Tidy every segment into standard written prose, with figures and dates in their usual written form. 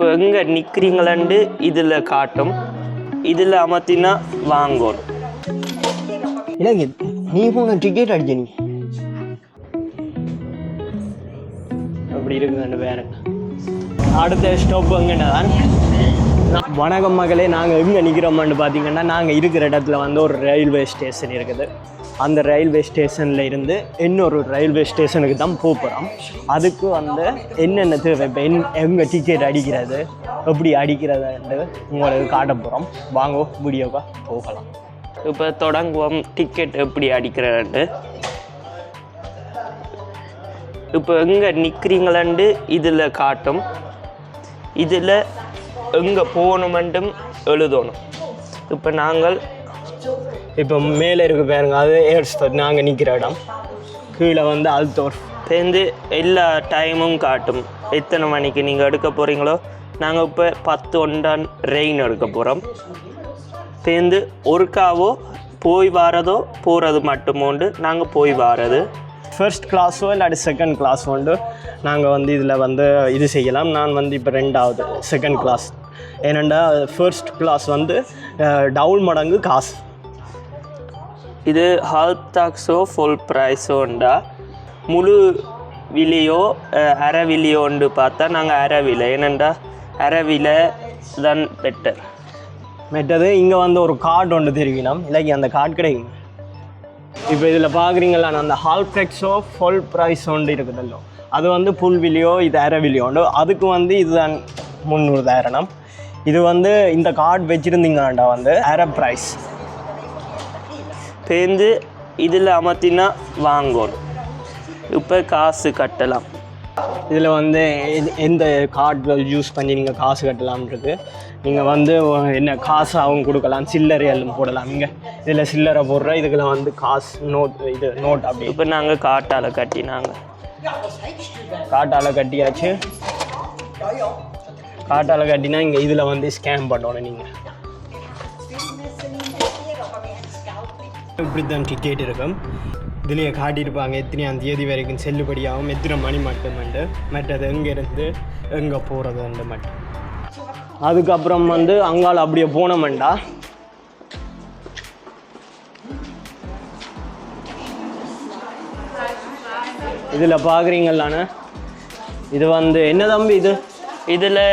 இப்போ எங்கே நிற்கிறீங்களாண்டு இதில் காட்டும். இதில் அமர்த்தினா வாங்கணும். இல்லைங்க நீ போன டிக்கெட் அடிக்க நீ அப்படி இருக்குங்க. வேறு அடுத்த ஸ்டாப் எங்கன்னா தான். வணக்கம் மகளே, நாங்கள் எங்கே நிற்கிறோம்னு பார்த்தீங்கன்னா நாங்கள் இருக்கிற இடத்துல வந்து ஒரு ரயில்வே ஸ்டேஷன் இருக்குது. அந்த ரயில்வே ஸ்டேஷனில் இருந்து இன்னொரு ரயில்வே ஸ்டேஷனுக்கு தான் போகிறோம். அதுக்கு வந்து என்னென்ன தேவை, இப்போ எங்கே டிக்கெட் அடிக்கிறது, எப்படி அடிக்கிறதுன்னு உங்களுக்கு காட்ட போகிறோம். வாங்க வீடியோவாக போகலாம். இப்போ தொடங்குவோம். டிக்கெட் எப்படி அடிக்கிறது. இப்போ எங்கே நிற்கிறீங்களாண்டு இதில் காட்டும். இதில் எங்கே போகணுமெண்டும் எழுதணும். இப்போ நாங்கள் இப்போ மேலே இருக்க பாருங்க, அது ஏர்ஸ்போர்ட் நாங்கள் நிற்கிற இடம். கீழே வந்து அல்தோர் சேர்ந்து எல்லா டைமும் காட்டும். எத்தனை மணிக்கு நீங்கள் எடுக்க போகிறீங்களோ. நாங்கள் இப்போ 10 ரெயின் எடுக்க போகிறோம். சேர்ந்து ஒருக்காவோ போய் வாரதோ போகிறது மட்டுமோண்டு நாங்கள் போய் வாரது. ஃபர்ஸ்ட் கிளாஸோ இல்லாட்டி செகண்ட் கிளாஸ் உண்டு. நாங்கள் வந்து இதில் வந்து இது செய்யலாம். நான் வந்து இப்போ 2வது செகண்ட் கிளாஸ். ஏனெண்டா ஃபர்ஸ்ட் கிளாஸ் வந்து டவுல் மடங்கு காசு. இது ஹால்ப் டாக்ஸோ ஃபுல் ப்ரைஸோண்டா முழு விலையோ அரை விலையோண்டு பார்த்தா நாங்கள் அரை விலை. ஏனெண்டா அரை விலை தான் பெட்டர். மெட்டது இங்கே வந்து ஒரு கார்டு ஒன்று தெரிவிக்கணும். இல்லைக்கு அந்த கார்டு கிடைக்கும். இப்போ இதில் பார்க்குறீங்களா, அந்த ஹால்ப் டாக்ஸோ ஃபுல் ப்ரைஸ் ஒன்று இருக்குதல்லோ, அது வந்து புல் விலையோ இது அரை விலையோண்டு. அதுக்கு வந்து இதுதான் 300,000. இது வந்து இந்த கார்டு வச்சுருந்தீங்களாண்டா வந்து அரை ப்ரைஸ். சேர்ந்து இதில் அமர்த்தினா வாங்கணும். இப்போ காசு கட்டலாம். இதில் வந்து எந்த கார்டு யூஸ் பண்ணி நீங்கள் காசு கட்டலாம்ன்றது. நீங்கள் வந்து என்ன காசு அவங்க கொடுக்கலாம், சில்லறை எல்லாம் போடலாம். இங்கே இதில் சில்லறை போடுற இதுக்குள்ள வந்து காசு நோட், இது நோட் அப்படி. இப்போ நாங்கள் காட்டால் கட்டினாங்க. காட்டால் கட்டியாச்சு. காட்டால் கட்டினா இங்கே இதில் வந்து ஸ்கேன் பண்ணணும். நீங்கள் இப்படி தான் டிக்கெட் இருக்கும். இதுலேயே காட்டியிருப்பாங்க எத்தனையாம் தேதி வரைக்கும் செல்லுபடியாகும், எத்தனை மணி மட்டும்ண்டு, மற்றது எங்கேருந்து எங்கே போகிறதுண்டு மட்டும். அதுக்கப்புறம் வந்து அங்கால அப்படியே போனோம்டா இதில் பார்க்குறீங்களாண்ணே, இது வந்து என்ன தம்பி இது, இதில்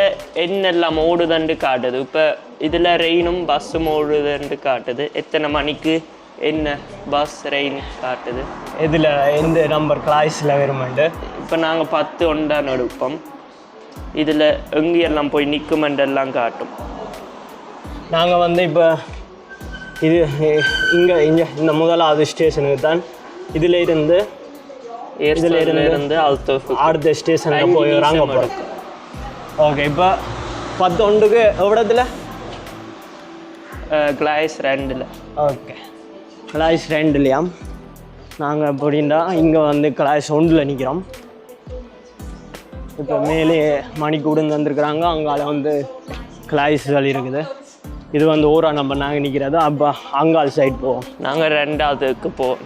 என்னெல்லாம் ஓடுதண்டு காட்டுது. இப்போ இதில் ரெயினும் பஸ்ஸும் ஓடுதுண்டு காட்டுது. எத்தனை மணிக்கு என்ன பஸ் ரெயின் காட்டுது. இதில் எந்த நம்பர் கிளாஸில் வருமெண்டு. இப்போ நாங்கள் 10 எடுப்போம். இதில் எங்கெல்லாம் போய் நிற்குமெண்டெல்லாம் காட்டும். நாங்கள் வந்து இப்போ இது இங்கே இந்த முதலாவது ஸ்டேஷனுக்கு தான். இதில் இருந்து அடுத்த ஸ்டேஷனில் போய் ராங்க போகிறோம். ஓகே, இப்போ 10 எவ்வளோத்துல கிளாஸ் 2. ஓகே, கிளாஸ் 2 நாங்கள் அப்படின்னா இங்கே வந்து கிளாஸ் 1 நிற்கிறோம். இப்போ மேலே மணிக்கூடுன்னு வந்துருக்குறாங்க. அங்கால வந்து கிளாஸ்கள் இருக்குது. இது வந்து ஓரா நம்பர் நாங்கள் நிற்கிறது. அப்போ அங்கால் சைட் போவோம். நாங்கள் 2வதுக்கு போவோம்.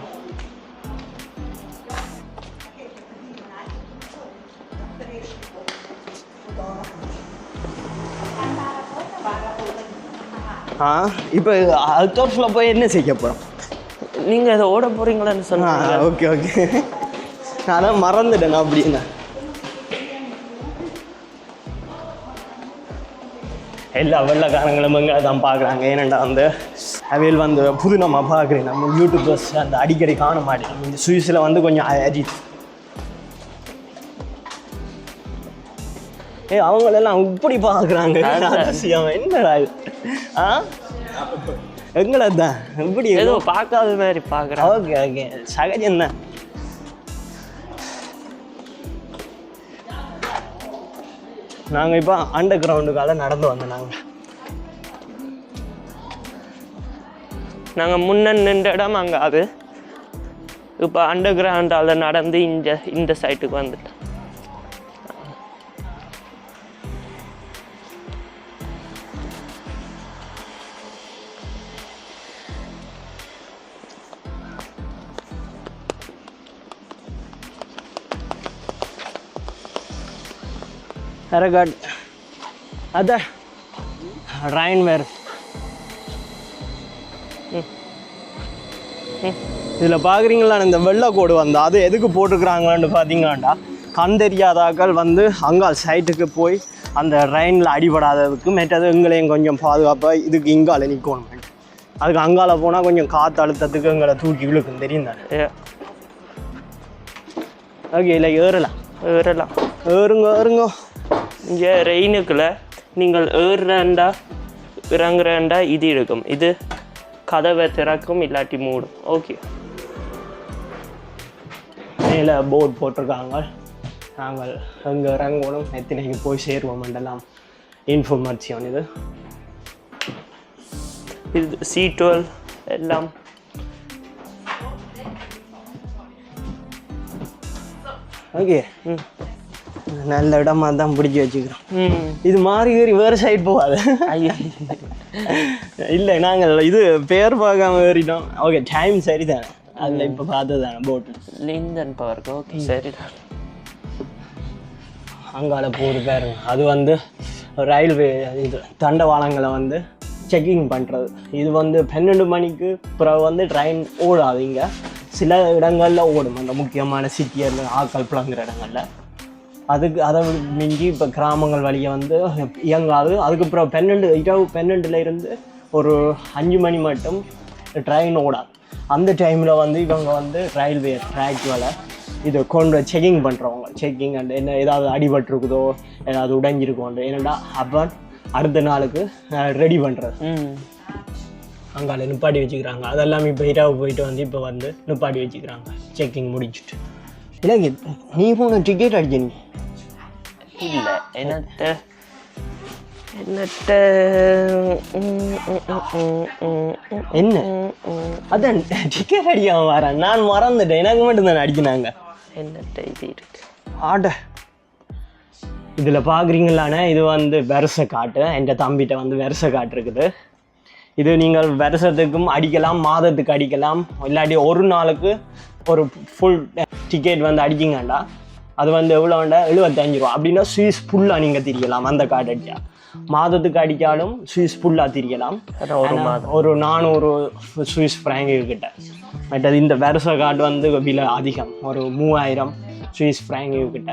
இப்போ அல்தோர்ஃபில் போய் என்ன செய்ய போகிறோம்? நீங்கள் அதை ஓட போகிறீங்களான்னு சொன்னாங்க. ஓகே ஓகே, நான் தான் மறந்துட்டேன் அப்படின்னா. எல்லா வெள்ளக்காரங்களும் எங்களை தான் பார்க்குறாங்க. ஏனெண்டா வந்து அவையில் வந்து புது நம்ம பார்க்குறேன். நம்ம யூடியூபர்ஸ் அந்த அடிக்கடி காண மாட்டேன். இந்த சுவிஸில் வந்து கொஞ்சம் அஜித் அவங்களெல்லாம் இப்படி பார்க்குறாங்க. என்னடா எங்களை தான் இப்படி ஏதோ பார்க்காத மாதிரி பார்க்குறேன். ஓகே ஓகே, சகஜம்தான். நாங்கள் இப்போ அண்டர் கிரவுண்டுக்கால நடந்து வந்தோம். நாங்கள் முன்ன நின்ற இடம் அங்கே. அது இப்போ அண்டர் கிரவுண்டால் நடந்து இந்த சைட்டுக்கு வந்துட்டோம். Very good. அதான் ரைன் வேறு இதில் பார்க்குறீங்களா இந்த வெள்ளைக்கோடு வந்து அது எதுக்கு போட்டுக்கிறாங்கன்னு பார்த்தீங்கன்னாண்டா கண் தெரியாதாக்கள் வந்து அங்கால் சைட்டுக்கு போய் அந்த ரைனில் அடிபடாததுக்கு மற்றது எங்களையும் கொஞ்சம் பாதுகாப்பாக இதுக்கு இங்கால நிற்கணும். அதுக்கு அங்கால போனால் கொஞ்சம் காற்று அழுத்தத்துக்கு எங்களை தூக்கி இழுக்கும் தெரியும் தானே. ஓகே இல்லை ஏறலாம் ஏறுங்க. இங்கே ரெயினுக்குள்ள நீங்கள் ஏறுறேன்டா இறங்குறேன்டா இது இருக்கும், இது கதவை திறக்கும் இல்லாட்டி மூடும். ஓகே மேலே போர்டு போட்டிருக்காங்க, நாங்கள் அங்கே இறங்கணும் எத்தனைக்கு போய் சேருவோம்ன்றலாம் இன்ஃபர்மேஷன். இது C12 எல்லாம் ஓகே. நல்ல இடமா தான் பிடிச்சி வச்சுக்கிறோம். இது மாறி ஏறி வேறு சைடு போகாது. இல்லை நாங்கள் இது பேர் பார்க்காம ஏறிட்டோம். ஓகே டைம் சரி தானே, அதில் இப்போ பார்த்தது தானே போட்டு லிந்தன் பவருக்கு. ஓகே சரிதான். அங்கால போகிற பேருங்க அது வந்து ரயில்வே இது தண்டவாளங்களை வந்து செக்கிங் பண்ணுறது. இது வந்து 12 மணிக்கு பிறகு வந்து ட்ரெயின் ஓடாது. இங்கே சில இடங்களில் ஓடும், அந்த முக்கியமான சிட்டியில் ஆக்கள் புழங்குற இடங்களில். அதுக்கு அதை மிஞ்சி இப்போ கிராமங்கள் வழியை வந்து இயங்காது. அதுக்கப்புறம் 12 ஒரு 5 மணி மட்டும் ட்ரெயின் ஓடாது. அந்த டைமில் வந்து இவங்க வந்து ரயில்வே ட்ராக்களை இது கொண்டு செக்கிங் பண்ணுறவங்க, செக்கிங் அண்ட் என்ன ஏதாவது அடிபட்டுருக்குதோ ஏதாவது உடைஞ்சிருக்கோண்டு என்னடா அப்போ அடுத்த நாளுக்கு ரெடி பண்ணுறது. அங்கால நிப்பாட்டி வச்சுக்கிறாங்க. அதெல்லாம் இப்போ இரவு போயிட்டு வந்து இப்போ வந்து நிப்பாட்டி வச்சுக்கிறாங்க செக்கிங் முடிச்சுட்டு. இல்லைங்க நீ போன டிக்கெட் அடிச்ச நீ இல்லை என்னட்ட என்ன அதான் டிக்கெட் அடிக்காம வரேன். நான் மறந்துட்டேன், எனக்கு மட்டும் தானே அடிக்கினாங்க. என்னட்ட இது இருக்கு ஆட இதில் பார்க்குறீங்களானே, இது வந்து வருஷ காட்டு. என் தம்பிகிட்ட வந்து வருஷ காட்டு இருக்குது. இது நீங்கள் வருஷத்துக்கும் அடிக்கலாம், மாதத்துக்கு அடிக்கலாம், இல்லாட்டி ஒரு நாளுக்கு ஒரு ஃபுல் டிக்கெட் வந்து அடிச்சிங்கண்டா அது வந்து எவ்வளோ வேண்டா 75 ரூபா. அப்படின்னா ஸ்வீஸ் ஃபுல்லாக நீங்கள் திரிக்கலாம் அந்த கார்டு அடித்தா. மாதத்துக்கு அடித்தாலும் ஸ்வீஸ் ஃபுல்லாக திரிக்கலாம். ஒரு 400 ஸ்வீஸ் ஃப்ராங்கு கிட்ட. மற்றது இந்த வருஷ கார்டு வந்து விலை அதிகம், ஒரு 3000 ஸ்வீஸ் ஃப்ராங்கு கிட்ட.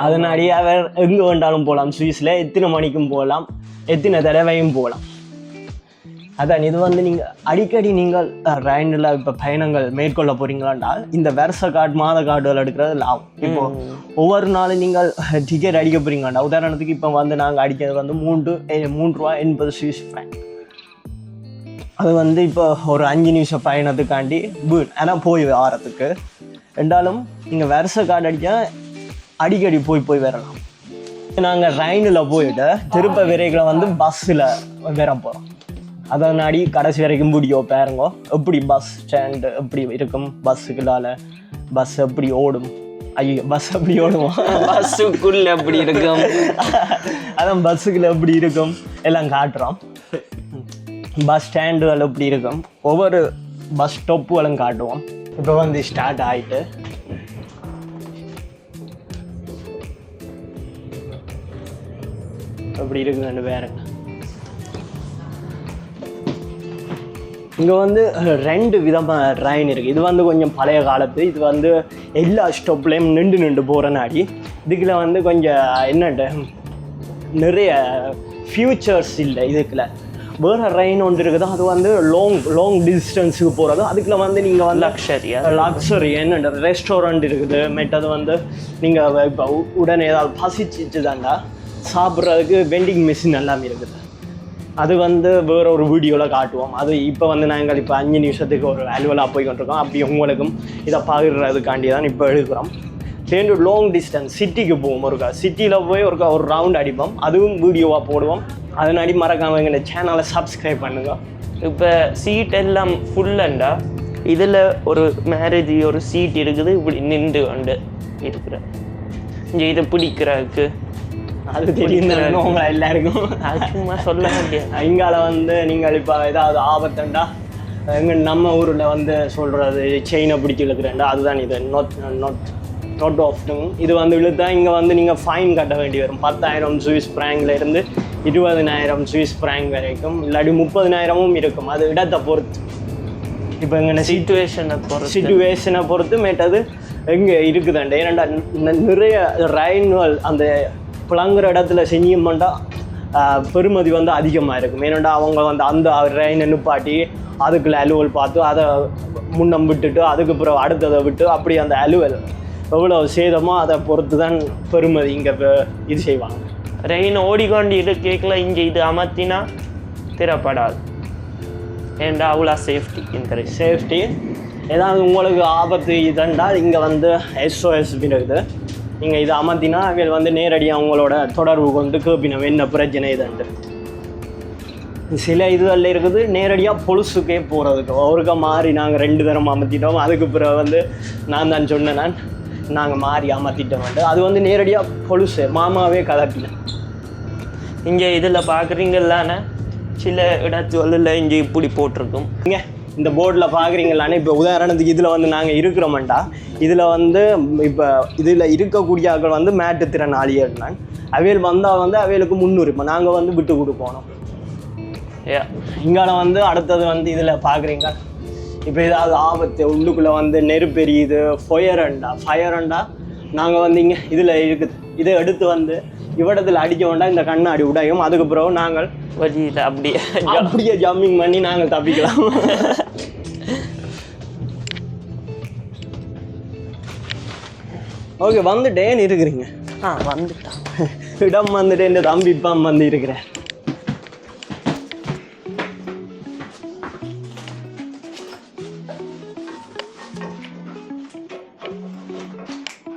அதனாடியே அவர் எங்கே வேண்டாலும் போகலாம். ஸ்வீஸில் எத்தனை மணிக்கும் போகலாம், எத்தனை தடவையும் போகலாம். அதான் இது வந்து நீங்கள் அடிக்கடி நீங்கள் ரயிலில் இப்போ பயணங்கள் மேற்கொள்ள போகிறீங்களாண்டால் இந்த வருஷ கார்டு மாத கார்டுகள் எடுக்கிறது லாபம். இப்போ ஒவ்வொரு நாளும் நீங்கள் டிக்கெட் அடிக்க போகிறீங்களாண்டா, உதாரணத்துக்கு இப்போ வந்து நாங்கள் அடிக்கிறது வந்து 3 ரூபா 80 ஸ்வீஸ் ஃப்ராங்க். அது வந்து இப்போ ஒரு 5 நிமிஷம் பயணத்துக்காண்டி ஆனால் போய் வாரத்துக்கு ரெண்டாலும் நீங்கள் வருஷ கார்டு அடித்தா அடிக்கடி போய் வரலாம். நாங்கள் ரயிலில் போயிட்டு திருப்ப விரைகளை வந்து பஸ்ஸில் வர போகிறோம். அதனாடி கடைசி வரைக்கும் முடியோ பாருங்க எப்படி பஸ் ஸ்டாண்டு எப்படி இருக்கும், பஸ்ஸுக்குள்ளால பஸ் எப்படி ஓடும். ஐயோ பஸ் எப்படி ஓடுவோம், பஸ்ஸுக்குள்ள எப்படி இருக்கும், அதான் பஸ்ஸுக்குள்ள எப்படி இருக்கும் எல்லாம் காட்டுறோம். பஸ் ஸ்டாண்டுகள் எப்படி இருக்கும், ஒவ்வொரு பஸ் ஸ்டாப்புகளும் காட்டுவோம். இப்போ வந்து ஸ்டார்ட் ஆகிட்டு எப்படி இருக்குன்னு வேறுங்க. இங்கே வந்து 2 விதமான ட்ரெயின் இருக்குது. இது வந்து கொஞ்சம் பழைய காலத்து, இது வந்து எல்லா ஸ்டாப்லேயும் நின்று போகிற நாடி. இதுக்குள்ள வந்து கொஞ்சம் என்னட்ட நிறைய ஃபியூச்சர்ஸ் இல்லை. இதுக்குள்ள வேறு ட்ரெயின் ஒன்று இருக்குது, அது வந்து லாங் டிஸ்டன்ஸுக்கு போகிறது. அதுக்குள்ள வந்து நீங்கள் வந்து லக்ஸரி என்னென்ன ரெஸ்டாரண்ட் இருக்குது. மெட்டது வந்து நீங்கள் இப்போ உடனே ஏதாவது பசிச்சு தாண்டா சாப்பிட்றதுக்கு வெண்டிங் மிஷின் எல்லாமே இருக்குது. அது வந்து வேறு ஒரு வீடியோவில் காட்டுவோம். அது இப்போ வந்து நாங்கள் இப்போ 5 நிமிஷத்துக்கு ஒரு அலுவலாக போய் கொண்டிருக்கோம். அப்படி உங்களுக்கும் இதை பகிர்றதுக்காண்டி தான் இப்போ எடுக்கிறோம். சேர்ந்து லாங் டிஸ்டன்ஸ் சிட்டிக்கு போவோம். சிட்டியில் போய் ஒரு ரவுண்ட் அடிப்போம், அதுவும் வீடியோவாக போடுவோம். அதனாடி மறக்காமல் எங்களை சேனலை சப்ஸ்கிரைப் பண்ணுங்க. இப்போ சீட் எல்லாம் ஃபுல்லண்டா, இதில் ஒரு மேரேஜ் ஒரு சீட் இருக்குது, இப்படி நின்று கொண்டு இருக்கிற இங்கே இதை பிடிக்கிறதுக்கு அது தெரியும் உங்களை எல்லாருக்கும். சும்மா சொல்ல முடியாது. இங்கால வந்து நீங்கள் இப்போ ஏதாவது ஆபத்துண்டா நம்ம ஊரில் வந்து சொல்கிறது செயினை பிடிச்சி இழுக்கிறேன்டா, அதுதான் இது நாட் ஆஃப்டும். இது வந்து இழுத்தா இங்கே வந்து நீங்கள் ஃபைன் கட்ட வேண்டி வரும். 10,000 ஸ்வீஸ் ஃப்ராங்கில் இருந்து 20,000 சுவிஸ் பிராங்க் வரைக்கும், இல்லாட்டி 30,000 இருக்கும். அது இடத்தை பொறுத்து. இப்போ எங்கே சிச்சுவேஷனை பொறுத்து மேட்டது எங்கே இருக்குதாண்டே. ஏன்னாண்டா நிறைய ரைன்கள் அந்த புழங்குற இடத்துல செஞ்சோம்னா பெருமதி வந்து அதிகமாக இருக்கும். ஏன்னாண்டா அவங்க வந்து அந்த ரைனை நிப்பாட்டி அதுக்குள்ள அலுவல் பார்த்து அதை முன்னம் விட்டுட்டு அதுக்கப்புறம் அடுத்ததை விட்டு அப்படி அந்த அலுவல் எவ்வளோ சேதமோ அதை பொறுத்து தான் பெருமதி இங்கே இது செய்வாங்க. ரெயின் ஓடிக்கொண்டு இருக்கல இங்கே இது அமர்த்தினா திறப்படாது. ஏன்டா அவ்வளோ சேஃப்டி ஏதாவது உங்களுக்கு ஆபத்து இதென்றால் இங்கே வந்து SOS இருக்குது. நீங்கள் இதை அமர்த்தினா அவையில் வந்து நேரடியாக அவங்களோட தொடர்பு கொண்டு கேட்பினோம் என்ன பிரச்சனை இதுன்ட்டு. சில இதுகளில் இருக்குது நேரடியாக பொலுசுக்கே போகிறதுக்கு ஒருக்கா மாறி நாங்கள் 2 தரம் அமர்த்திட்டோம். அதுக்கு பிறகு வந்து நான் தான் சொன்னேன் நாங்கள் மாறி அமர்த்திட்டோம்ட்டு. அது வந்து நேரடியாக பொலுசு மாமாவே கலப்பினேன். இங்கே இதில் பார்க்குறீங்களானே சில இடத்துல இங்கே இப்படி போட்டிருக்கும். இங்கே இந்த போர்டில் பார்க்குறீங்களானே இப்போ உதாரணத்துக்கு இதில் வந்து நாங்கள் இருக்கிறோம்டா, இதில் வந்து இப்போ இதில் இருக்கக்கூடிய ஆட்கள் வந்து மாற்றுத்திறனாளிகள் அவையில் வந்தால் வந்து அவைகளுக்கு முன்னுரிமை நாங்கள் வந்து விட்டு கொடுக்கணும். இங்கால வந்து அடுத்தது வந்து இதில் பார்க்குறீங்க இப்போ ஏதாவது ஆபத்து உள்ளுக்குள்ளே வந்து நெருப்பெரியுது ஃபயரண்டா நாங்கள் வந்து இங்கே இதில் இருக்குது. இதை எடுத்து வந்து இவ்விடத்தில் அடிக்க வேண்டாம், இந்த கண்ணாடி உடையும். அதுக்கு பிறகு நாங்கள் வழியில் அப்படியே ஜம்பிங் பண்ணி நாங்கள் தப்பிக்கலாம். ஓகே, வந்துட்டேன்னு இருக்கிறீங்க. வந்துட்டான் இடம் வந்துட்டு இந்த தம்பி இப்போ வந்து இருக்கிறேன்.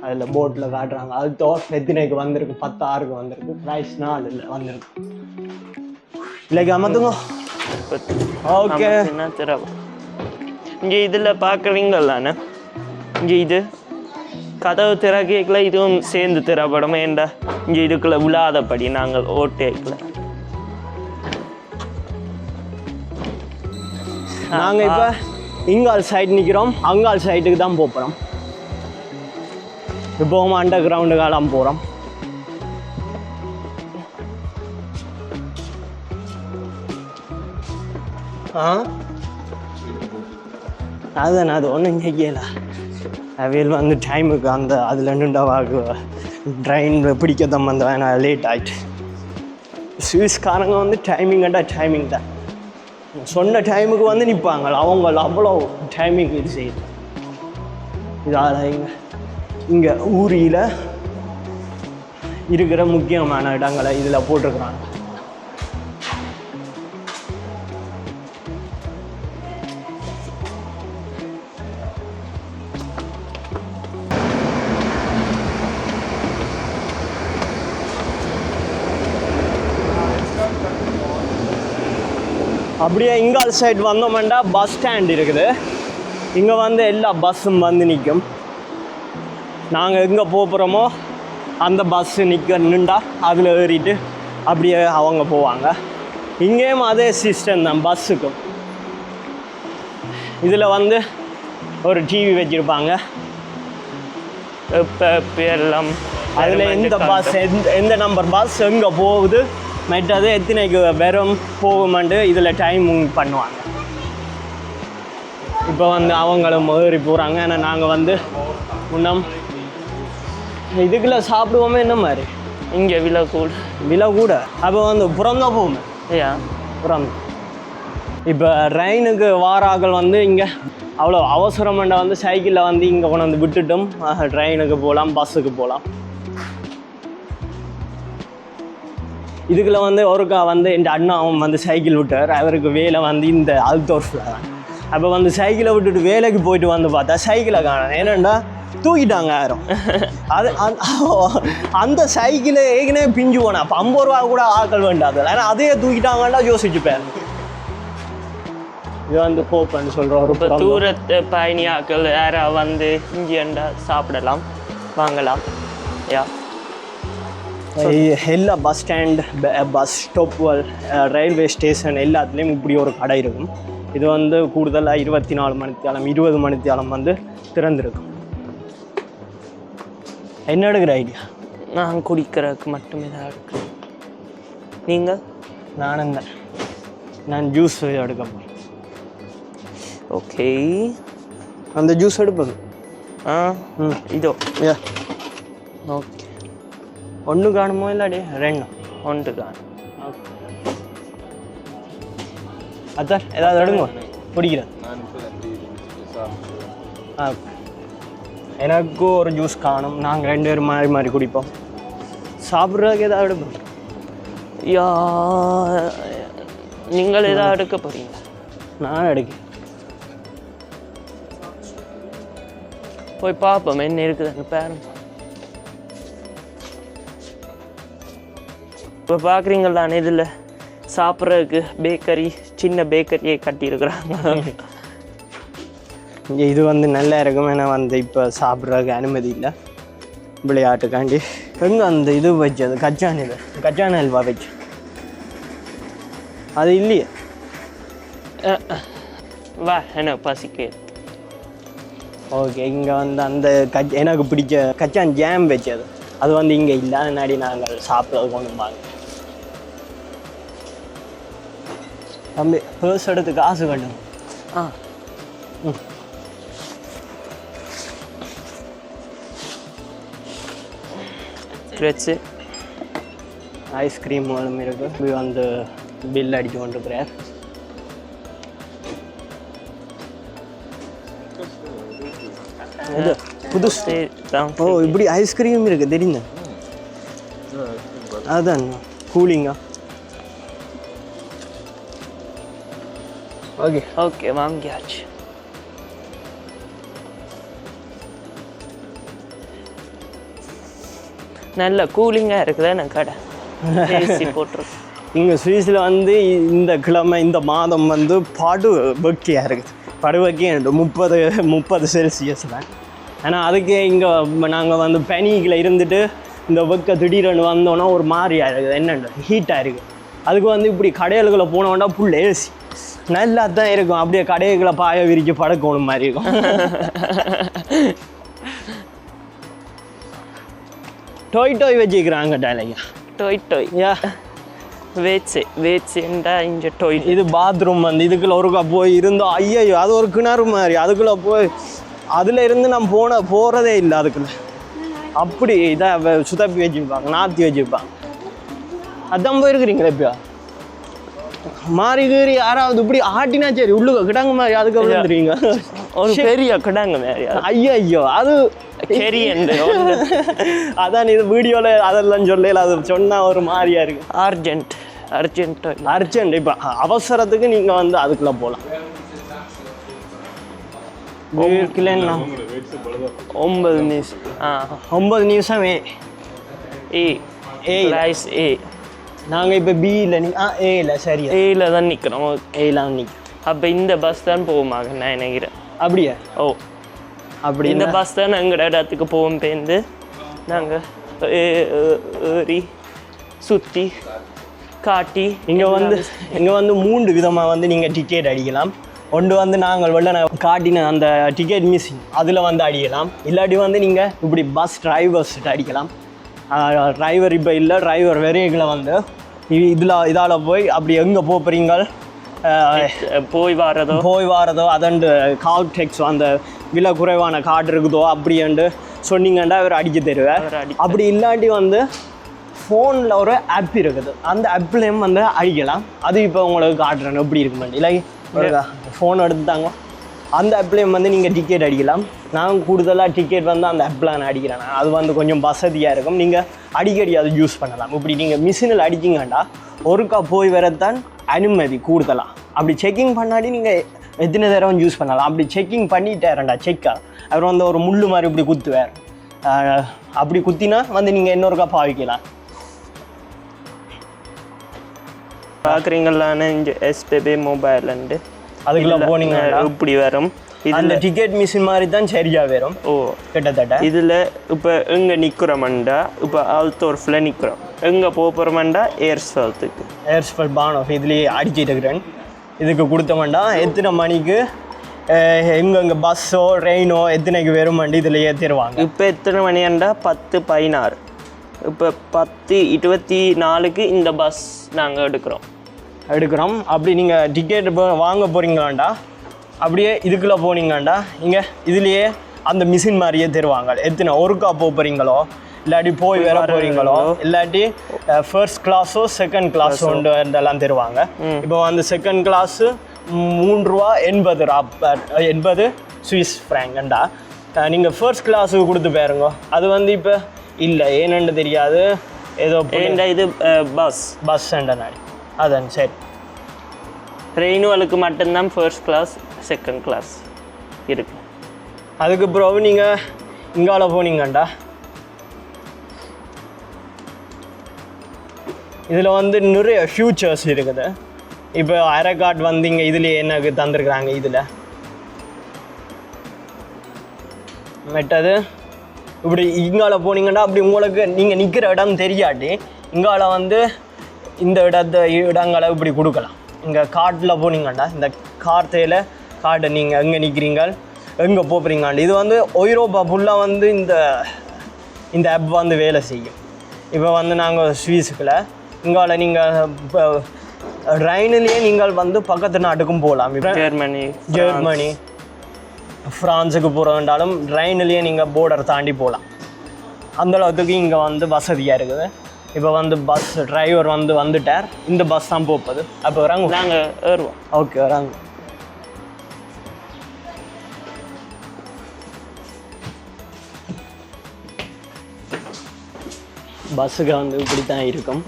அதில் போட்டில் காட்டுறாங்க. அது எத்தனைக்கு வந்திருக்கு, 10,6க்கு வந்திருக்கு. ப்ரைஸ் 4 இல்லை வந்திருக்கு. இல்லைக்கு அமர்த்துங்க. ஓகே, இங்கே இதில் பார்க்குறீங்களாண்ணே, இங்கே இது கதவு திறக்கல இதுவும் சேர்ந்து திறப்படும். ஏண்டா இங்கே இதுக்குள்ள விழாதபடி நாங்கள் ஓட்டேக்கல. நாங்கள் இப்போ இங்கால் சைடு நிற்கிறோம், அங்கால் சைட்டுக்கு தான் போகிறோம். இப்போ அண்டர் கிரவுண்டுக்காலாம் போகிறோம். அதுதானே, அது ஒன்றும் கேட்கல. அவையில் வந்து டைமுக்கு அந்த அதில் நின்றாவாக்கு ட்ரெயின் பிடிக்கதான் வந்து வேணாம், லேட் ஆகிட்டு. சுவிஸ்காரங்க வந்து டைமிங் தான். சொன்ன டைமுக்கு வந்து நிற்பாங்க. அவங்க அவ்வளோ டைமிங் இது செய்யுது. இதால் இங்கே ஊரியில் இருக்கிற முக்கியமான இடங்களை இதில் போட்டிருக்கிறாங்க. அப்படியே இங்கால் சைடு வந்தோம்னா பஸ் ஸ்டாண்ட் இருக்குது. இங்கே வந்து எல்லா பஸ்ஸும் வந்து நிற்கும். நாங்கள் எங்கே போகிறோமோ அந்த பஸ்ஸு நின்றா அதில் ஏறிட்டு அப்படியே அவங்க போவாங்க. இங்கேயும் அதே சிஸ்டம் தான் பஸ்ஸுக்கும். இதில் வந்து ஒரு டிவி வச்சுருப்பாங்க. எல்லாம் அதில் எந்த பஸ் எந்த நம்பர் பஸ் எங்கே போகுது, மற்றது எத்தனைக்கு வெறும் போகுமெண்டு இதில் டைமிங் பண்ணுவாங்க. இப்போ வந்து அவங்களும் ஏறி போகிறாங்க. ஆனால் நாங்கள் வந்து முன்னம் இதுக்குள்ள சாப்பிடுவோமே என்ன மாதிரி இங்கே விலை கூட அப்போ வந்து புறம்தான் போவோமே. புறம் இப்போ ட்ரெயினுக்கு வாராக்கள் வந்து இங்கே அவ்வளோ அவசரமெண்டா வந்து சைக்கிளில் வந்து இங்கே கொண்டு வந்து விட்டுட்டும் ட்ரெயினுக்கு போகலாம், பஸ்ஸுக்கு போகலாம். இதுக்குள்ள வந்து ஒருக்கா வந்து என் அண்ணா அவன் வந்து சைக்கிள் விட்டார். அவருக்கு வேலை வந்து இந்த அல்தோர்ஃபில் தான். அப்போ வந்து சைக்கிளை விட்டுட்டு வேலைக்கு போயிட்டு வந்து பார்த்தா சைக்கிளை காணும். ஏன்னாண்டா தூக்கிட்டாங்க யாரும். அது அந்த சைக்கிளை ஏற்கனவே பிஞ்சு போனா அப்போ 50 ரூபா கூட ஆக்கள் வேண்டாது. ஏன்னா அதையே தூக்கிட்டாங்கன்னா யோசிச்சுப்பேன். இது வந்து ஹோப்னு சொல்கிற ஒரு தூரத்து பயணியாக்கள் யாராவது வந்து இங்கேண்டா சாப்பிடலாம், வாங்கலாம். எல்லா பஸ் ஸ்டாண்ட், பஸ் ஸ்டாப்புகள், ரயில்வே ஸ்டேஷன் எல்லாத்துலேயும் இப்படி ஒரு கடை இருக்கும். இது வந்து கூடுதலாக 24 மணித்தியாலம் 20 மணித்தியாலம் வந்து திறந்திருக்கும். என்ன எடுக்கிற ஐடியா? நான் குடிக்கிறதுக்கு மட்டுமே தான் இருக்கு. நீங்கள்? நானும் தான். நான் ஜூஸ் எடுக்க போகிறேன். ஓகே, அந்த ஜூஸ் எடுப்பது. ஆ இதோ. யா, ஓகே. ஒன்று காணுமோ இல்லாடி ரெண்டு? ஒன்று காணும். ஓகே அதான் ஏதாவது எடுங்க குடிக்கிறேன். ஆ, எனக்கு ஒரு ஜூஸ் காணும். நாங்கள் 2 பேரும் மாறி மாறி குடிப்போம். சாப்பிட்றதுக்கு ஏதாவது எடுப்போம். யா, நீங்கள் ஏதாவது எடுக்க போகிறீங்க? நான் எடுக்க போய் பார்ப்போம் என்ன இருக்குதுன்னு பாருங்க. இப்போ பார்க்குறீங்களாண்ணே, இதில் சாப்பிட்றதுக்கு பேக்கரி, சின்ன பேக்கரியை கட்டியிருக்கிறாங்க. இங்கே இது வந்து நல்லா இருக்கும். ஏன்னா வந்து இப்போ சாப்பிட்றதுக்கு அனுமதி இல்லை விளையாட்டுக்காண்டி. எங்கே அந்த இது வச்சது கச்சான் அல்வா வச்சு அது இல்லையே. வா, எனக்கு பசிக்கு. ஓகே, இங்கே வந்து அந்த எனக்கு பிடிச்ச கச்சான் ஜாம் வச்சது அது வந்து இங்கே இல்லை. அதனாடி நாங்கள் சாப்பிட்றது கொண்டு வாங்க. தம்பி பர்ஸ் எடுத்து காசு கட்டுங்க. ஆ, வச்சு ஐஸ்கிரீம் ஒன்றும் இருக்கு. இப்படி வந்து பில் அடித்து கொண்டு இருக்கிறார். இது புதுசு. ஓ, இப்படி ஐஸ்கிரீம் இருக்கு தெரியுங்க. அதான் கூலிங்கா. ஓகே ஓகே, வாங்கியாச்சு. நல்ல கூலிங்காக இருக்குதா எனக்கு கடை ஏசி போட்டிருக்கு. இங்கே சுவிஸில் வந்து இந்த கிழமை இந்த மாதம் வந்து வெக்கையாக இருக்குது. படுவக்கையாக 30 செல்சியஸ் தான். ஆனால் அதுக்கு இங்கே நாங்கள் வந்து பனிக்கில் இருந்துட்டு இந்த வெக்க திடீரென்னு வந்தோன்னா ஒரு மாதிரியாக இருக்குது. என்னென்ன ஹீட்டாக இருக்குது. அதுக்கு வந்து இப்படி கடைகளுக்குள்ளே போனோன்னா ஃபுல் ஏசி நல்லா தான் இருக்கும். அப்படியே கடைகளை பாய விரிச்சு படுக்கணும் மாதிரி இருக்கும். டோய் வச்சுக்கிறாங்க டாலையா. டோய் யா, வேச்சுண்டா இங்கே டோய். இது பாத்ரூம் வந்து இதுக்குள்ள ஒருக்கா போய் இருந்தோம். ஐயோ, அது ஒரு கிணறு மாதிரி. அதுக்குள்ளே போய் அதில் இருந்து நம்ம போகிறதே இல்லை. அதுக்குள்ள அப்படி இதாக சுத்தப்பி வச்சுருப்பாங்க, நாற்றி வச்சுருப்பாங்க. அதான் போயிருக்கிறீங்களா இப்போ? மாறி கீறி யாராவது இப்படி ஆட்டினா சரி உள்ளுக்க கிடாங்க மாதிரி அதுக்கு வந்துருவீங்க. ஒரு பெரிய கிடாங்க மாதிரி. ஐயோ, அது சரி. அதான் இது வீடியோவில் அதெல்லாம் சொல்லல. அது சொன்னால் ஒரு மாதிரியா இருக்கு. அர்ஜென்ட் இப்போ அவசரத்துக்கு நீங்கள் வந்து அதுக்குள்ளே போகலாம். 9 நிமிஷம். 9 நிமிஷம். ஏ நாங்கள் இப்போ பியில் ஏல சரி ஏல தான் நிற்கிறோம். ஏலாம் நிற்கிறோம். அப்போ இந்த பஸ் தான் போகுமாக நான் நினைக்கிறேன். அப்படியா? ஓ, அப்படி இந்த பஸ் தான் எங்கள் இடத்துக்கு போகும். பேருந்து நாங்கள் ஏறி சுற்றி காட்டி இங்கே வந்து 3 விதமாக வந்து நீங்கள் டிக்கெட் அடிக்கலாம். ஒன்று வந்து நாங்கள் காட்டின அந்த டிக்கெட் மிஷின் அதில் வந்து அடிக்கலாம். இல்லாட்டி வந்து நீங்கள் இப்படி பஸ் டிரைவர்ஸ்கிட்ட அடிக்கலாம். டிரைவர் இப்போ இல்லை, டிரைவர் வெறிகளை வந்து இதால் போய் அப்படி எங்கே போகிறீங்க போய் வாரதோ அதண்டு கால் டெக்ஸ் அந்த விலை குறைவான கார்டு இருக்குதோ அப்படின்ட்டு சொன்னீங்கன்னா அவர் அடிக்க தருவார். அப்படி இல்லாட்டி வந்து ஃபோனில் ஒரு ஆப் இருக்குது. அந்த ஆப்லேயும் வந்து அடிக்கலாம். அது இப்போ உங்களுக்கு காட்டுறேன் எப்படி இருக்குமாண்டி. இல்லை ஃபோன் எடுத்துட்டாங்க. அந்த ஆப்லேயும் வந்து நீங்கள் டிக்கெட் அடிக்கலாம். நான் கூடுதலாக டிக்கெட் வந்து அந்த ஆப்பில் நான் அடிக்கிறேன். அது வந்து கொஞ்சம் வசதியாக இருக்கும். நீங்கள் அடிக்கடி அதை யூஸ் பண்ணலாம். இப்படி நீங்கள் மிஷினில் அடிச்சிங்கண்டா ஒருக்கா போய் வரத்தான் அனுமதி கூடுதலாக. அப்படி செக்கிங் பண்ணாடி நீங்கள் எத்தனை தடவை யூஸ் பண்ணலாம். அப்படி செக்கிங் பண்ணிட்டேரண்டா செக்கா அவர் வந்து ஒரு முள்ளு மாதிரி இப்படி குத்துவார். அப்படி குத்தினா வந்து நீங்கள் இன்னொருக்கா பாவிக்கலாம். பார்க்குறீங்களான்னு இங்கே எஸ்பிபி மொபைல்ண்டு அதுக்குள்ளே போனீங்கன்னா இப்படி வரும். இந்த டிக்கெட் மிஷின் மாதிரி தான் சரியாக வரும். ஓ, கிட்டத்தட்ட இதில் இப்போ எங்கே நிற்கிறோம்ண்டா, இப்போ ஆல்தோர்ஃபில் நிற்கிறோம். எங்கே போகிறோம்ண்டா ஏர்ஸ்ஃபால்ட் பானோஃப் இதுலேயே அடிச்சுட்டு இருக்கிறேன். இதுக்கு கொடுத்தோம்டா எத்தனை மணிக்கு எங்கெங்கே பஸ்ஸோ ட்ரெயினோ எத்தனைக்கு வருமாண்டி இதில் ஏற்றிடுவாங்க. இப்போ எத்தனை மணியாண்டா 10:16. இப்போ 10:24க்கு இந்த பஸ் நாங்கள் எடுக்கிறோம். அப்படி நீங்கள் டிக்கெட் வாங்க போகிறீங்களாண்டா அப்படியே இதுக்குள்ளே போனீங்களாண்டா இங்கே இதுலேயே அந்த மிஷின் மாதிரியே தருவாங்க. எத்தனை ஒருக்கா போகிறீங்களோ இல்லாட்டி போய் வர போகிறீங்களோ இல்லாட்டி ஃபர்ஸ்ட் கிளாஸோ செகண்ட் கிளாஸோ இதெல்லாம் தருவாங்க. இப்போ வந்து செகண்ட் கிளாஸு ₹3.80 சுவிஸ் ஃப்ராங்கண்டா. நீங்கள் ஃபர்ஸ்ட் கிளாஸுக்கு கொடுத்து பாருங்க. அது வந்து இப்போ இல்லை ஏன்னு தெரியாது ஏதோ இது பஸ் நாடி அதான் சரி. ட்ரெயினுகளுக்கு மட்டும்தான் ஃபர்ஸ்ட் கிளாஸ் செகண்ட் கிளாஸ் இருக்கு. அதுக்கு பிறகு நீங்கள் இங்கால போனீங்கண்டா இதில் வந்து நிறைய ஃபியூச்சர்ஸ் இருக்குது. இப்போ ஐரகார்ட் வந்து இங்கே இதுலேயே எனக்கு தந்துருக்குறாங்க. இதில் மெட்டது இப்படி இங்கால போனீங்கன்னா அப்படி உங்களுக்கு நீங்கள் நிற்கிற இடம் தெரியாட்டி இங்கால வந்து இந்த இடங்களை இப்படி கொடுக்கலாம். இங்கே கார்டில் போனீங்கண்டா இந்த கார்த்தையில் கார்டை நீங்கள் எங்கே நிற்கிறீங்க எங்கே போகிறீங்கண்டு இது வந்து ஐரோப்பா ஃபுல்லாக வந்து இந்த ஆப் வந்து வேலை செய்யும். இப்போ வந்து நாங்கள் ஸ்வீஸுக்குள்ள இங்கால நீங்கள் இப்போ ட்ரெயின்லேயே நீங்கள் வந்து பக்கத்து நாட்டுக்கும் போகலாம். இப்போ ஜெர்மனி ஃப்ரான்ஸுக்கு போகிறதாலும் ட்ரெயின்லேயே நீங்கள் போர்டர் தாண்டி போகலாம். அந்தளவுக்கு இங்கே வந்து வசதியாக இருக்குது. இப்போ வந்து பஸ் டிரைவர் வந்துட்டார். இந்த பஸ் தான் போகுது. அப்போ வராங்க நாங்கள் ஏறுவோம். ஓகே வராங்க. பஸ்ஸுக்கு வந்து இப்படி தான் இருக்கும்.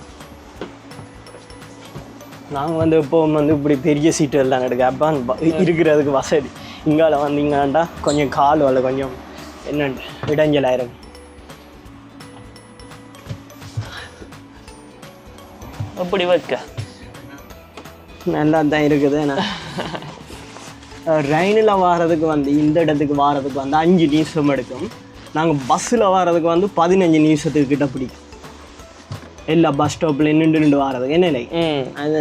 நாங்கள் வந்து இப்போ வந்து இப்படி பெரிய சீட்டு எல்லாம் எடுக்க அப்போ இருக்கிறதுக்கு வசதி. இங்கால வந்தீங்கன்னாண்டா கொஞ்சம் கால் வரல கொஞ்சம் என்னண்டு இடைஞ்சலாயிரும். அப்படி வைக்க நல்லா தான் இருக்குது. ட்ரெயினில் வாரதுக்கு வந்து இந்த இடத்துக்கு வாரதுக்கு வந்து 5 நிமிஷம் எடுக்கும். நாங்கள் பஸ்ஸில் வாரதுக்கு வந்து 15 நிமிஷத்துக்கு கிட்ட பிடிக்கும். எல்லா பஸ் ஸ்டாப்பில் நின்று வாரதுக்கு என்ன இல்லை. அது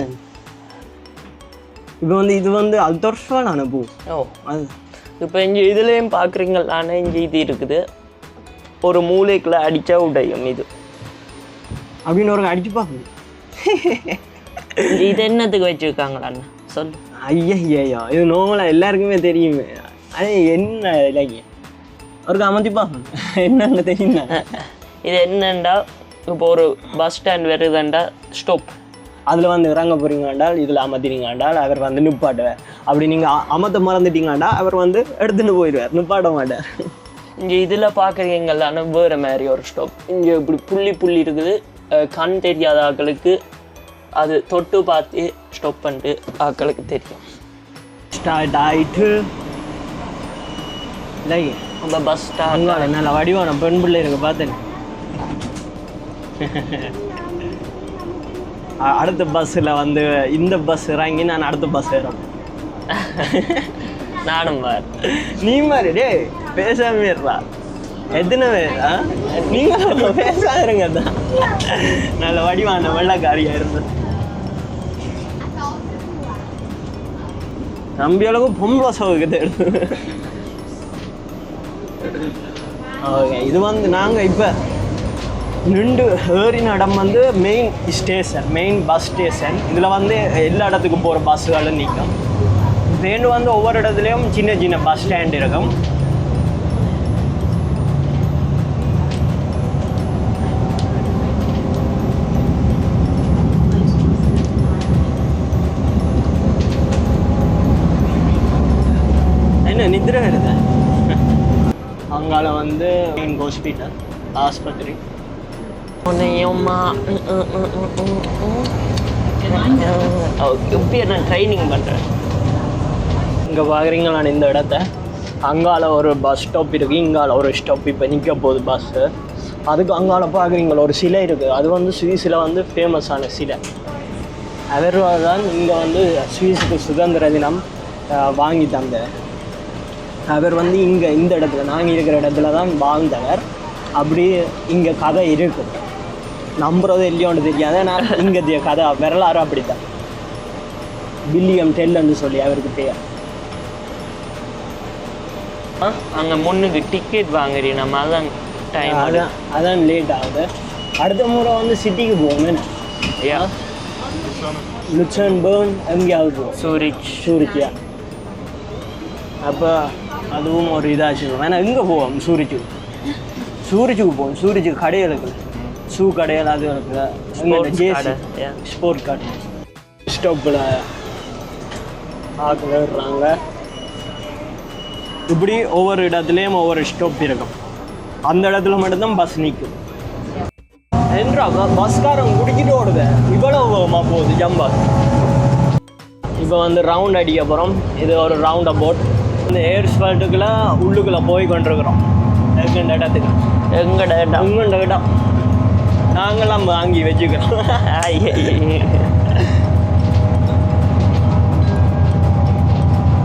இப்போ வந்து இது வந்து அல்தர்ஃபான அனுபவம். அது இப்போ இங்கே இதுலேயும் பார்க்குறீங்களானே இங்கே இது இருக்குது. ஒரு மூளைக்குள்ள அடித்தா உடையும் இது அப்படின்னு ஒரு அடிச்சு பார்க்கணும். இது என்னத்துக்கு வச்சுருக்காங்களாண்ணா சொல்லு. ஐயா இது நோவலாக எல்லாருக்குமே தெரியுமே. அது என்ன இல்லைங்க அவருக்கு அமர்த்தி பார்க்கணும் என்னன்னு தெரியும். இது என்னண்டா இப்போ ஒரு பஸ் ஸ்டாண்ட் வருதுண்டா ஸ்டாப் அதில் வந்து இறங்க போகிறீங்கண்டால் இதில் அமர்த்தினீங்கண்டால் அவர் வந்து நிப்பாட்டுவார். அப்படி நீங்கள் அமர்த்த மறந்துட்டீங்கண்டா அவர் வந்து எடுத்துகிட்டு போயிடுவார், நிப்பாட்ட மாட்டார். இங்கே இதில் பார்க்குறீங்களான வேறு மாதிரி ஒரு ஸ்டாப். இங்கே இப்படி புள்ளி இருக்குது. கண் தெரியாத ஆக்களுக்கு அது தொட்டு பார்த்து ஸ்டாப் பண்ணிட்டு ஆக்களுக்கு தெரியும். ஸ்டார்ட் ஆகிட்டு இல்லைங்க நம்ம பஸ் ஸ்டாண்ட் நல்ல வடிவான பெண் பிள்ளை இருக்கு பார்த்தேன். அடுத்த பஸ்ஸில் வந்து இந்த பஸ் இறங்கி நான் அடுத்த பஸ் ஏறோம். நானும் பார் நீ மாதிரி டே பேசாம எத்தனை பேர் நீங்கள் பேசாதுங்க தான். நல்ல வடிவான வெள்ளக்காரியாக இருந்தது. நம்பி அளவுக்கு பொம்பளை சவுக்கு ஓகே. இது வந்து நாங்கள் இப்போ நின்று ஏறின இடம் வந்து மெயின் பஸ் ஸ்டேஷன். இதில் வந்து எல்லா இடத்துக்கும் போகிற பஸ்ஸுகளும் நிற்கும். தேண்டு வந்து ஒவ்வொரு இடத்துலையும் சின்ன பஸ் ஸ்டாண்ட் இருக்கும். என்ன நித்திர வருது. அங்கால வந்து மெயின் ஹாஸ்பிட்டல் ஆஸ்பத்திரி. நான் ட்ரைனிங் பண்ணுறேன். இங்கே பார்க்குறீங்களா இந்த இடத்த. அங்கால ஒரு பஸ் ஸ்டாப் இருக்குது, இங்கால ஒரு ஸ்டாப் இப்போ நிற்க போகுது பஸ்ஸு. அதுக்கு அங்கால பார்க்குறீங்களா ஒரு சிலை இருக்குது. அது வந்து சுவிஸில் வந்து ஃபேமஸான சிலை. அவர் தான் இங்கே வந்து சுவிஸுக்கு சுதந்திர தினம் வாங்கி தந்தார். அவர் வந்து இங்கே இந்த இடத்துல நாங்கள் இருக்கிற இடத்துல தான் வாழ்ந்தவர். அப்படி இங்கே கதை இருக்குது. நம்புறது இல்லையோன்னு தெரியாது. நான் இங்கே கதை வரலாறு அப்படித்தான். வில்லியம் டெல்ன்னு சொல்லி அவருக்கு பேர். அங்கே முன்னுக்கு டிக்கெட் வாங்குறீ நம்ம அதான் டைம் அதான் லேட் ஆகுது. அடுத்த முறை வந்து சிட்டிக்கு போவோம் என்ன யா லுக்சன்பர்க் எங்கேயாவது போவோம் சூரிச்சியா அப்போ அதுவும் ஒரு இதாச்சு வேணா எங்கே போவோம் சூரிச்சுக்கு போவோம் சூரிச்சுக்கு கடைகள் இருக்குது ஷூ கடைகள் அது இருக்குது ஸ்போர்ட் கடை ஸ்டோப்பில் ஆக்குறாங்க இப்படி ஒவ்வொரு இடத்துலையும் ஒவ்வொரு ஸ்டாப் இருக்கும் அந்த இடத்துல மட்டும்தான் பஸ் நிற்கும் என்றா பஸ்காரன் குடிக்கிட்டு ஓடுது இவ்வளோ போகுது ஜம்பா இப்போ வந்து ரவுண்ட் அடிக்க போகிறோம் இது ஒரு ரவுண்ட் அபவுட் இந்த ஏர்ஸ்பால்ட்டுக்குள்ளே உள்ளுக்குள்ளே போய் கொண்டிருக்கிறோம் எங்கண்ட இடத்துக்கு உங்கண்ட இடம் நாங்களாம் வாங்கி வச்சுக்கிறோம்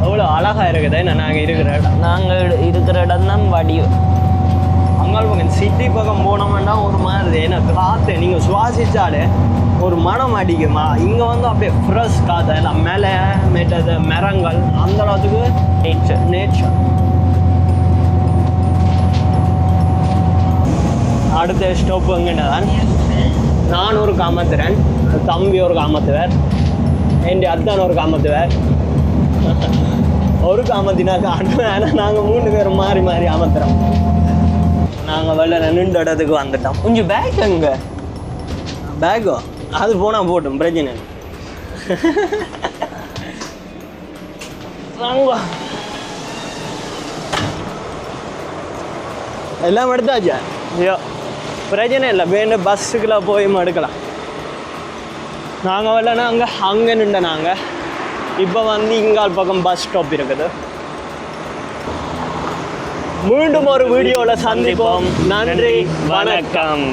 அவ்வளோ அழகாக இருக்குது நாங்கள் இருக்கிற இடம் தான் வடிவம் அங்காள் பக்கம் சிட்டி பக்கம் போனோம்னா ஒரு மாதிரி ஏன்னா காற்று நீங்கள் சுவாசித்தாலே ஒரு மனம் அடிக்குமா இங்கே வந்து அப்படியே ஃப்ரெஷ் காற்று எல்லாம் மேலே மேட்டது மரங்கள் அந்த அளவுக்கு நேச்சர் அடுத்த ஸ்டாப் எங்கன்னதான் நான் ஒரு காமத்துறேன் தம்பி ஒரு காமத்துவார் என் அத்தான் ஒரு காமத்துவார் ஒரு காமத்தினா காட்டுவேன் ஆனால் நாங்கள் 3 பேரும் மாறி மாறி அமர்த்துறோம் நாங்கள் வெளில நின்று இடத்துக்கு வந்துட்டோம் கொஞ்சம் பேக் எங்க பேக்கோ அது போனால் போட்டும் பிரச்சனை எல்லாம் எடுத்தாச்சா ஐயோ பிரச்சனை இல்லை வேணும் பஸ்ஸுக்குள்ள போய் எடுக்கலாம் நாங்கள் வரலன்னா அங்கே நின்று நாங்கள் இப்போ வந்து இங்கால் பக்கம் பஸ் ஸ்டாப் இருக்குது மீண்டும் ஒரு வீடியோவில் சந்திப்போம் நன்றி வணக்கம்